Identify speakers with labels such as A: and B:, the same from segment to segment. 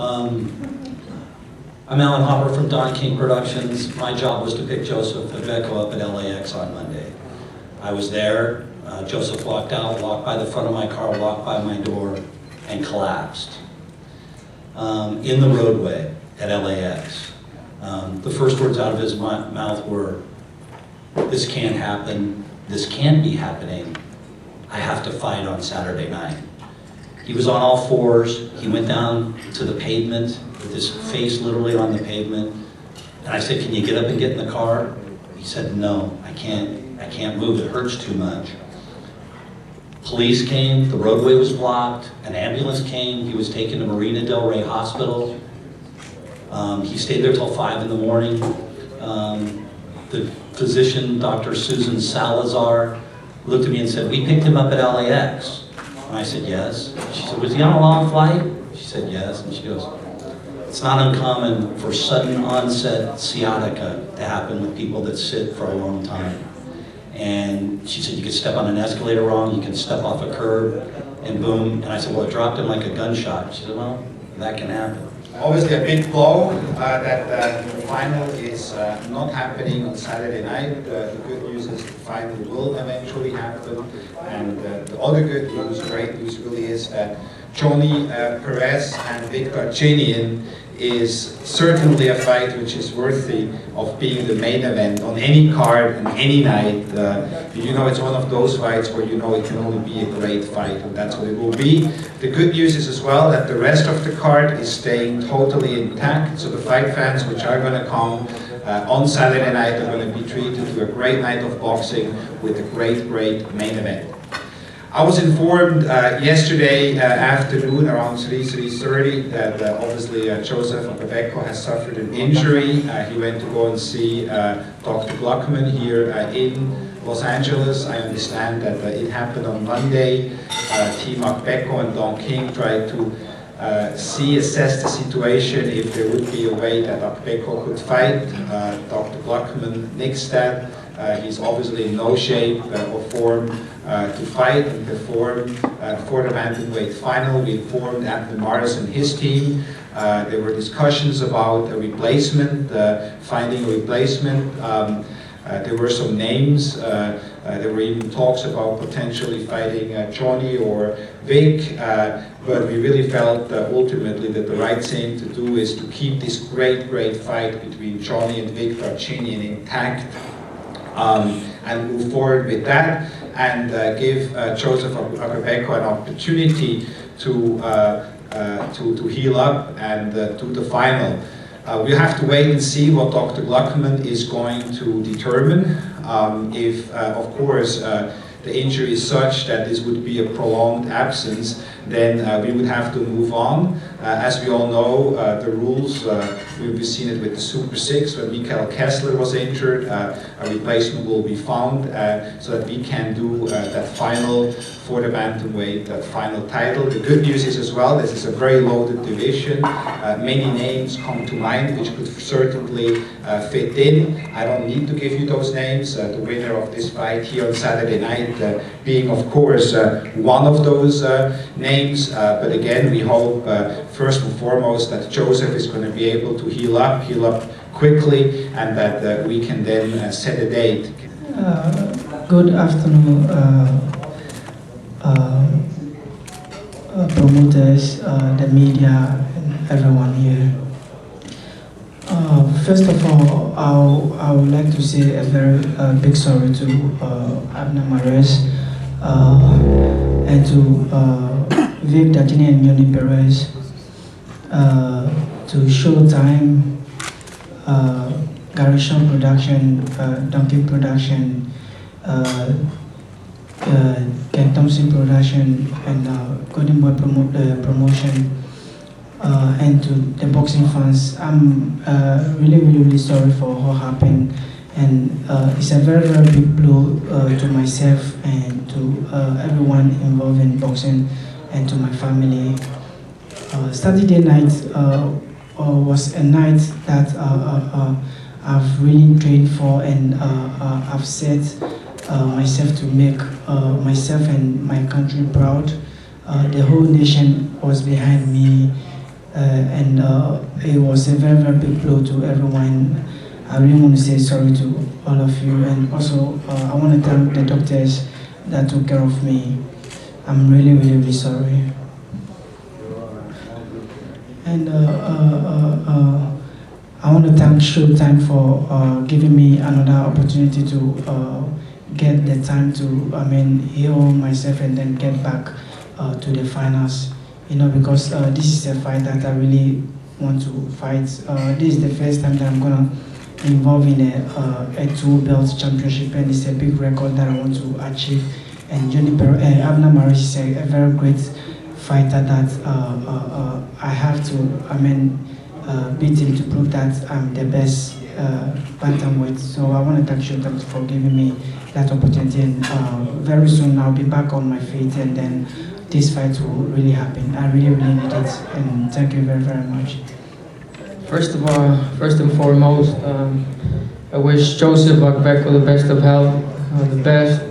A: I'm Alan Hopper from Don King Productions. My job was to pick Joseph Agbeko up at LAX on Monday. I was there. Joseph walked out, walked by the front of my car, walked by my door, and collapsed in the roadway at LAX. The first words out of his mouth were, "This can't happen. This can't be happening. I have to fight on Saturday night." He was on all fours. He went down to the pavement with his face literally on the pavement. And I said, "Can you get up and get in the car?" He said, "No, I can't move. It hurts too much." Police came, the roadway was blocked, an ambulance came, he was taken to Marina Del Rey Hospital. He stayed there till 5 in the morning. The physician, Dr. Susan Salazar, looked at me and said, "We picked him up at LAX. And I said, "Yes." She said, "Was he on a long flight?" She said, "Yes." And she goes, "It's not uncommon for sudden onset sciatica to happen with people that sit for a long time." And she said, "You could step on an escalator wrong, you can step off a curb, and boom." And I said, "Well, it dropped him like a gunshot." She said, "Well, that can happen."
B: Obviously a big blow that the final is not happening on Saturday night. The good news is the final will eventually happen. And the other good news, great news really is that Johnny Perez and Victor Chinian is certainly a fight which is worthy of being the main event on any card and any night. You know, it's one of those fights where you know it can only be a great fight, and that's what it will be. The good news is as well that the rest of the card is staying totally intact, so the fight fans which are going to come on Saturday night are going to be treated to a great night of boxing with a great main event. I was informed yesterday afternoon around 3:30 that obviously Joseph Agbeko has suffered an injury. He went to go and see Dr. Gluckman here in Los Angeles. I understand that it happened on Monday. Team Agbeko and Don King tried to assess the situation if there would be a way that Agbeko could fight. Dr. Gluckman nixed that. He's obviously in no shape or form to fight and perform for the bantamweight final. We informed Abner Mares and his team. There were discussions about a replacement, finding a replacement. There were some names. There were even talks about potentially fighting Johnny or Vic, but we really felt ultimately that the right thing to do is to keep this great fight between Johnny and Victor Chinian intact. And move forward with that, and give Joseph Agbeko an opportunity to heal up and do the final. We have to wait and see what Dr. Gluckman is going to determine. If, of course, the injury is such that this would be a prolonged absence, then we would have to move on. As we all know, the rules, we've seen it with the Super 6, when Michael Kessler was injured, a replacement will be found so that we can do that final for the bantamweight, that final title. The good news is as well, this is a very loaded division. Many names come to mind which could certainly fit in. I don't need to give you those names. The winner of this fight here on Saturday night being, of course, one of those names. But again, we hope first and foremost that Joseph is going to be able to heal up quickly, and that we can then set a date.
C: Good afternoon, promoters, the media, and everyone here. First of all, I would like to say a very big sorry to Abner Mares and to Vic Dajini and Johnny Perez, to Showtime, Gary Shaw Production, Donkey Production, Ken Thompson Production, and Golden Boy Promotion, and to the boxing fans. I'm really sorry for what happened, and it's a very big blow to myself and to everyone involved in boxing and to my family. Saturday night was a night that I've really trained for, and I've set myself to make myself and my country proud. The whole nation was behind me. and it was a very, very big blow to everyone. I really want to say sorry to all of you, and also I want to thank the doctors that took care of me. I'm really, really, really sorry. And I want to thank Showtime for giving me another opportunity to get the time to, heal myself and then get back to the finals. Because this is a fight that I really want to fight. This is the first time that I'm gonna involve in a two-belt championship, and it's a big record that I want to achieve. And Abner Mares is a very great fighter that I have to, beat him to prove that I'm the best bantamweight. So I want to thank Showtime for giving me that opportunity, and very soon I'll be back on my feet, and then this fight will really happen. I really, really need it, and thank you very, very much.
D: First and foremost, I wish Joseph Agbeko the best of health, the best.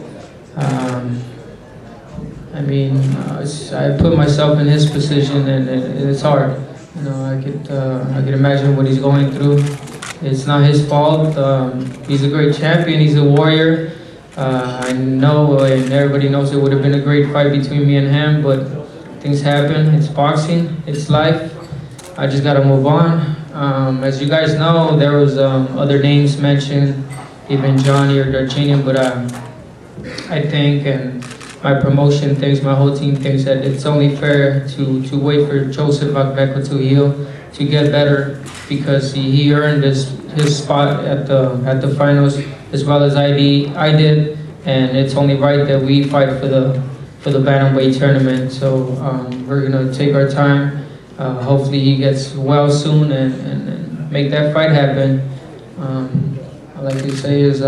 D: I put myself in his position, and it's hard. I could imagine what he's going through. It's not his fault. He's a great champion. He's a warrior. I know, and everybody knows it would have been a great fight between me and him, but things happen. It's boxing. It's life. I just gotta move on. As you guys know, there was other names mentioned, even Johnny or Darchinian, but I think, and my promotion thinks, my whole team thinks that it's only fair to wait for Joseph Agbeko to heal, to get better, because he earned his spot at the finals as well as I did, and it's only right that we fight for the bantamweight tournament. So we're gonna take our time. Hopefully he gets well soon and make that fight happen. All I can say is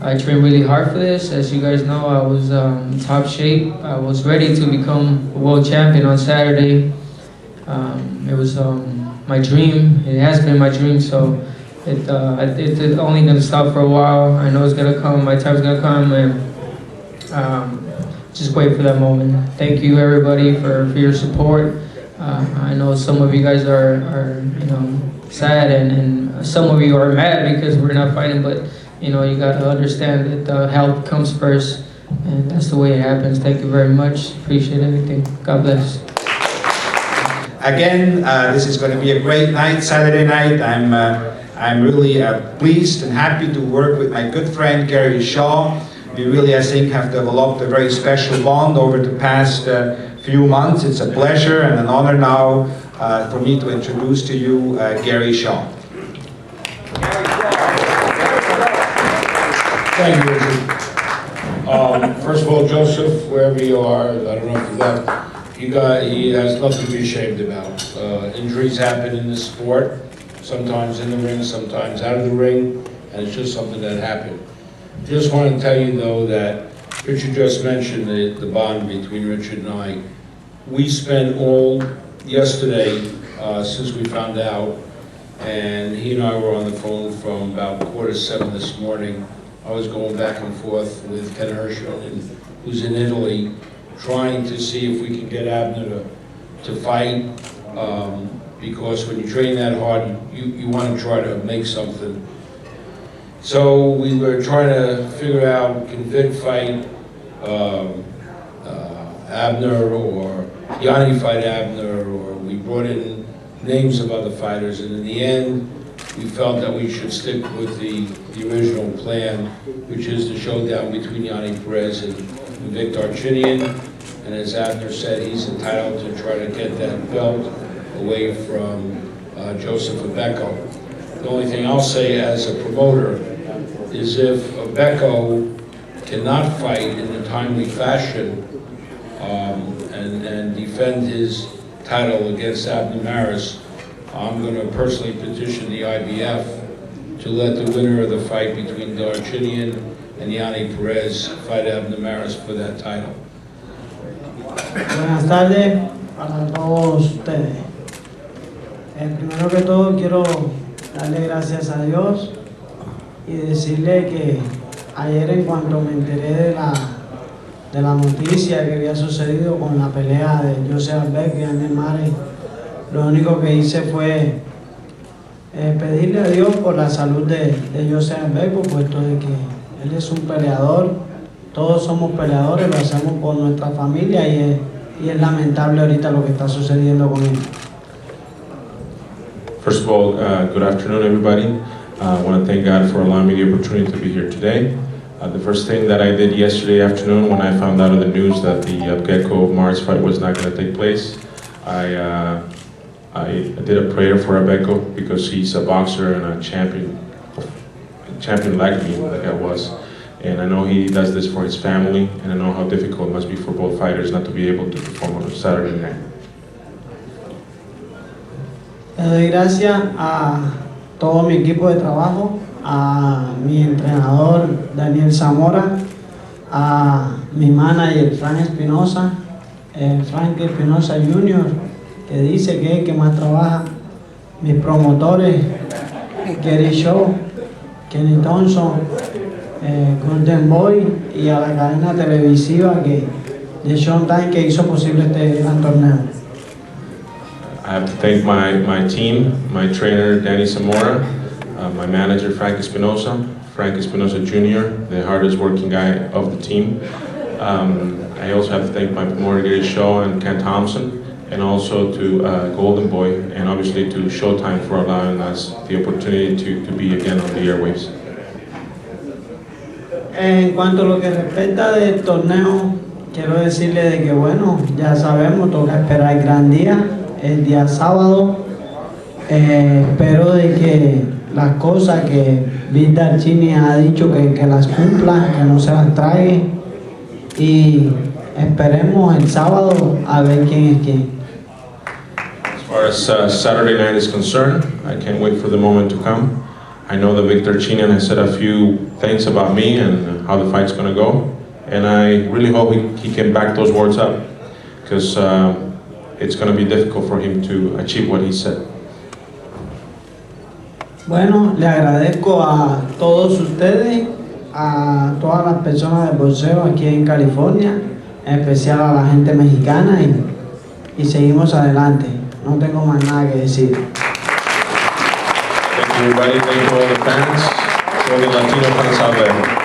D: I trained really hard for this. As you guys know, I was in top shape. I was ready to become a world champion on Saturday. It was my dream. It has been my dream, so it's only gonna stop for a while. I know it's gonna come. My time's gonna come, and just wait for that moment. Thank you, everybody, for your support. I know some of you guys are sad, and some of you are mad because we're not fighting, but you gotta understand that health comes first, and that's the way it happens. Thank you very much. Appreciate everything. God bless.
B: Again, this is going to be a great night, Saturday night. I'm really pleased and happy to work with my good friend Gary Shaw. We really, I think, have developed a very special bond over the past few months. It's a pleasure and an honor now for me to introduce to you Gary Shaw.
E: Thank you, Richard. First of all, Joseph, wherever you are, I don't know if you left, he has nothing to be ashamed about. Injuries happen in this sport, sometimes in the ring, sometimes out of the ring, and it's just something that happened. Just want to tell you, though, that Richard just mentioned the bond between Richard and I. We spent all yesterday, since we found out, and he and I were on the phone from about 6:45 this morning. I was going back and forth with Ken Herschel, who's in Italy, trying to see if we could get Abner to fight, because when you train that hard, you want to try to make something. So we were trying to figure out, can Vic fight Abner, or Yanni fight Abner, or we brought in names of other fighters, and in the end, we felt that we should stick with the original plan, which is the showdown between Yanni Perez and Vic Darchinian. And as Abner said, he's entitled to try to get that belt away from Joseph Agbeko. The only thing I'll say as a promoter is if Agbeko cannot fight in a timely fashion and defend his title against Abner Mares, I'm going to personally petition the IBF to let the winner of the fight between Darchinian and Yanni Perez fight Abner Mares for that title.
F: Buenas tardes para todos ustedes. Primero que todo quiero darle gracias a Dios y decirle que ayer en cuanto me enteré de la noticia que había sucedido con la pelea de Joseph Agbeko y Abner Mares, Lo único que hice fue pedirle a Dios por la salud de Joseph Agbeko, puesto de que él es un peleador. Todos somos peleadores, lo hacemos por nuestra familia y es lamentable ahorita lo que está sucediendo con él.
G: First of all, good afternoon, everybody. I want to thank God for allowing me the opportunity to be here today. The first thing that I did yesterday afternoon when I found out of the news that the Agbeko Mares fight was not going to take place, I did a prayer for Agbeko because he's a boxer and a champion like me, like I was. And I know he does this for his family, and I know how difficult it must be for both fighters not to be able to perform on Saturday night.
F: Le doy gracias a todo mi equipo de trabajo, a mi entrenador Daniel Zamora, a mi manager Frank Espinosa Jr., que dice que es el que más trabaja, mis promotores, Gary Shaw, Kenny Thompson, Golden Boy, y a la cadena televisiva de Showtime que hizo posible este gran torneo.
G: I have to thank my team, my trainer Danny Zamora, my manager Frank Espinosa Jr., the hardest working guy of the team. I also have to thank my promoter Gary Shaw and Ken Thompson, and also to Golden Boy, and obviously to Showtime for allowing us the opportunity to be again on the airwaves.
F: En cuanto a lo que respecta del torneo, quiero decirle de que bueno, ya sabemos, toca esperar el gran día, el día sábado. Espero de que las cosas que Víctor Chini ha dicho que las cumpla, que no se las trague, y esperemos el sábado a ver quién es quién.
G: As far as Saturday night is concerned, I can't wait for the moment to come. I know that Victor Chinian has said a few things about me and how the fight's going to go, and I really hope he can back those words up, because it's going to be difficult for him to achieve what he said.
F: Bueno, le agradezco a todos ustedes, a todas las personas de boxeo aquí en California, en especial a la gente mexicana, y seguimos adelante. No tengo más nada que decir.
G: Thank you, everybody. Thank you all the fans, all the Latino fans out there.